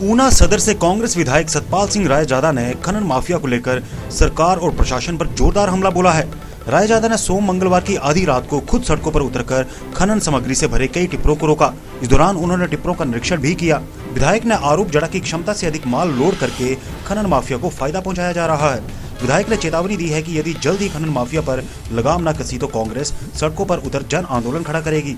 ऊना सदर से कांग्रेस विधायक सतपाल सिंह रायजादा ने खनन माफिया को लेकर सरकार और प्रशासन पर जोरदार हमला बोला है। रायजादा ने सोम मंगलवार की आधी रात को खुद सड़कों पर उतरकर खनन सामग्री से भरे कई टिप्परों को रोका। इस दौरान उन्होंने टिप्परों का निरीक्षण भी किया। विधायक ने आरोप जड़ा कि क्षमता से अधिक माल लोड करके खनन माफिया को फायदा पहुंचाया जा रहा है। विधायक ने चेतावनी दी है कि यदि जल्द ही खनन माफिया पर लगाम न कसी तो कांग्रेस सड़कों पर उतर जन आंदोलन खड़ा करेगी।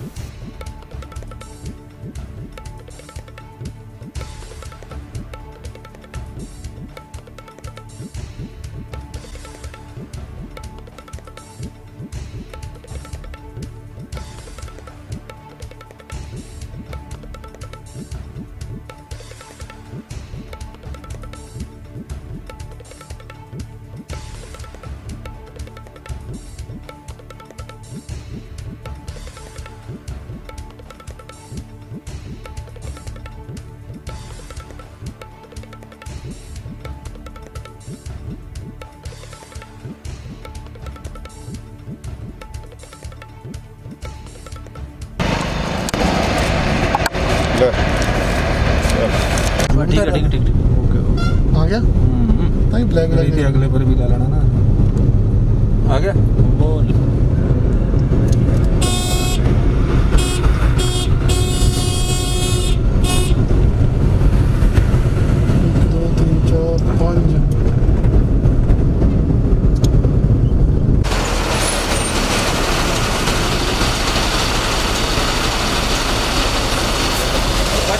ठीक है ओके आ गया नहीं ब्लैक ब्लैक अगले पर भी ला लेना ना। आ गया बोल दो तीन चार पाँच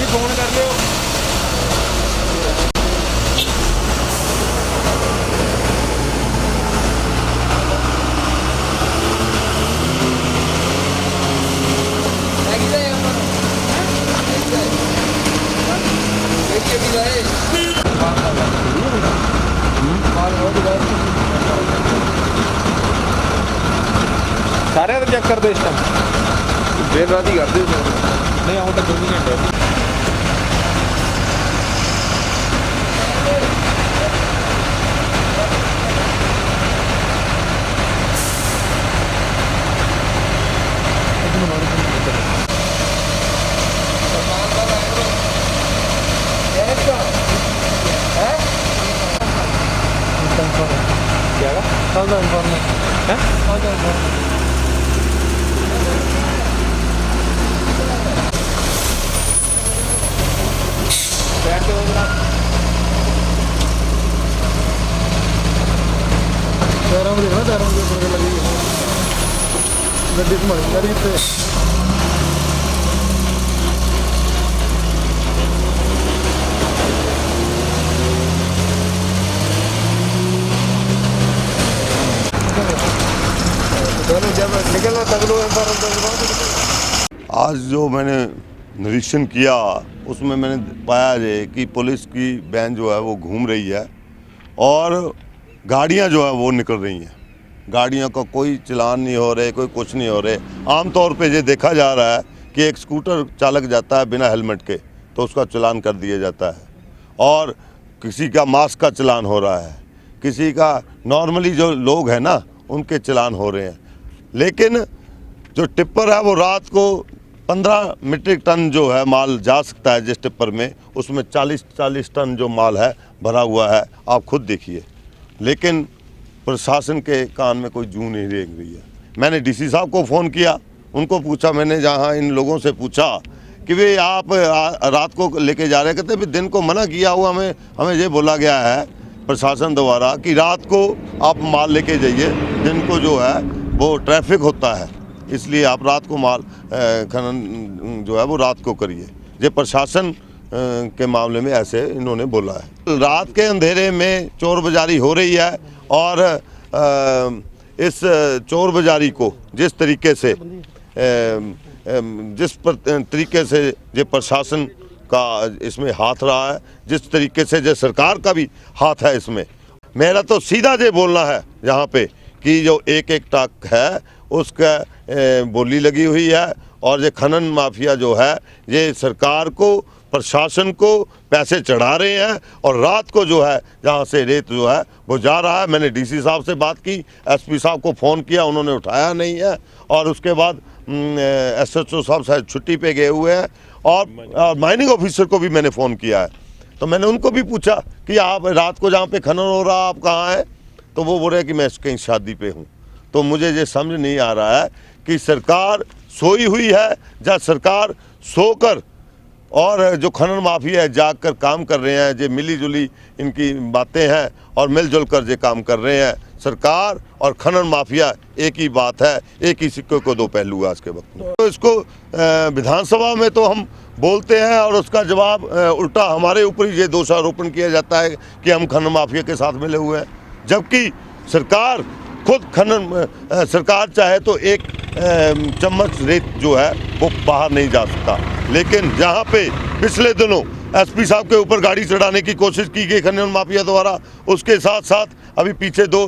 फोन कर लियो। सारे चेक कर दो इस टाइम देर रात ही कर दो नहीं आऊँ तक 2 घंटे गड्डी घुमाई पे आज जो मैंने निरीक्षण किया उसमें मैंने पाया है कि पुलिस की वैन जो है वो घूम रही है और गाड़ियां जो है वो निकल रही हैं। गाड़ियों का कोई चालान नहीं हो रहे, कोई कुछ नहीं हो रहे। आमतौर पे ये देखा जा रहा है कि एक स्कूटर चालक जाता है बिना हेलमेट के तो उसका चालान कर दिया जाता है और किसी का मास्क का चालान हो रहा है, किसी का नॉर्मली जो लोग हैं ना उनके चालान हो रहे हैं। लेकिन जो टिप्पर है वो रात को 15 मीट्रिक टन जो है माल जा सकता है जिस टिप्पर में, उसमें 40 टन जो माल है भरा हुआ है, आप खुद देखिए। लेकिन प्रशासन के कान में कोई जूं नहीं रेंग रही है। मैंने डीसी साहब को फ़ोन किया, उनको पूछा, मैंने जहां इन लोगों से पूछा कि भाई आप रात को लेके जा रहे, कहते भाई दिन को मना किया हुआ, हमें ये बोला गया है प्रशासन द्वारा कि रात को आप माल लेके जाइए, दिन को जो है वो ट्रैफिक होता है, इसलिए आप रात को माल खनन जो है वो रात को करिए। ये प्रशासन के मामले में ऐसे इन्होंने बोला है। रात के अंधेरे में चोर बाजारी हो रही है और इस चोर बाजारी को जिस तरीके से ये प्रशासन का इसमें हाथ रहा है, जिस तरीके से जो सरकार का भी हाथ है इसमें, मेरा तो सीधा ये बोलना है यहाँ पे कि जो एक ट्रक है उसका बोली लगी हुई है और ये खनन माफिया जो है ये सरकार को, प्रशासन को पैसे चढ़ा रहे हैं और रात को जो है जहाँ से रेत जो है वो जा रहा है। मैंने डीसी साहब से बात की, एसपी साहब को फ़ोन किया, उन्होंने उठाया नहीं है और उसके बाद एसएचओ साहब शायद छुट्टी पे गए हुए हैं और माइनिंग ऑफिसर को भी मैंने फ़ोन किया है। तो मैंने उनको भी पूछा कि आप रात को जहाँ पे खनन हो रहा आप कहाँ हैं, तो वो बोल रहे कि मैं कहीं शादी पे हूँ। तो मुझे ये समझ नहीं आ रहा है कि सरकार सोई हुई है या सरकार सोकर और जो खनन माफिया है जाग कर काम कर रहे हैं। जो मिली जुली इनकी बातें हैं और मिलजुल कर जो काम कर रहे हैं। सरकार और खनन माफिया एक ही बात है, एक ही सिक्के को दो पहलू है आज के वक्त में। तो इसको विधानसभा में तो हम बोलते हैं और उसका जवाब उल्टा हमारे ऊपर ही ये दोषारोपण किया जाता है कि हम खनन माफिया के साथ मिले हुए हैं, जबकि सरकार खुद सरकार चाहे तो एक चम्मच रेत जो है वो बाहर नहीं जा सकता। लेकिन जहाँ पे पिछले दिनों एसपी साहब के ऊपर गाड़ी चढ़ाने की कोशिश की गई खनन माफिया द्वारा, उसके साथ साथ अभी पीछे दो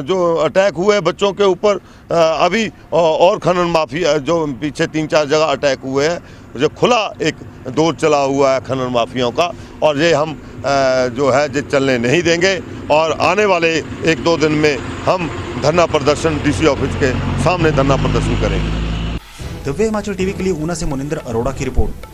जो अटैक हुए बच्चों के ऊपर, अभी और खनन माफिया जो पीछे 3-4 जगह अटैक हुए हैं, जो खुला एक दौर चला हुआ है खनन माफियाओं का, और ये हम जो है ये चलने नहीं देंगे। और आने वाले 1-2 दिन में हम धरना प्रदर्शन डीसी ऑफिस के सामने धरना प्रदर्शन करेंगे। दिव्य हिमाचल टीवी के लिए ऊना से मुनिंदर अरोड़ा की रिपोर्ट।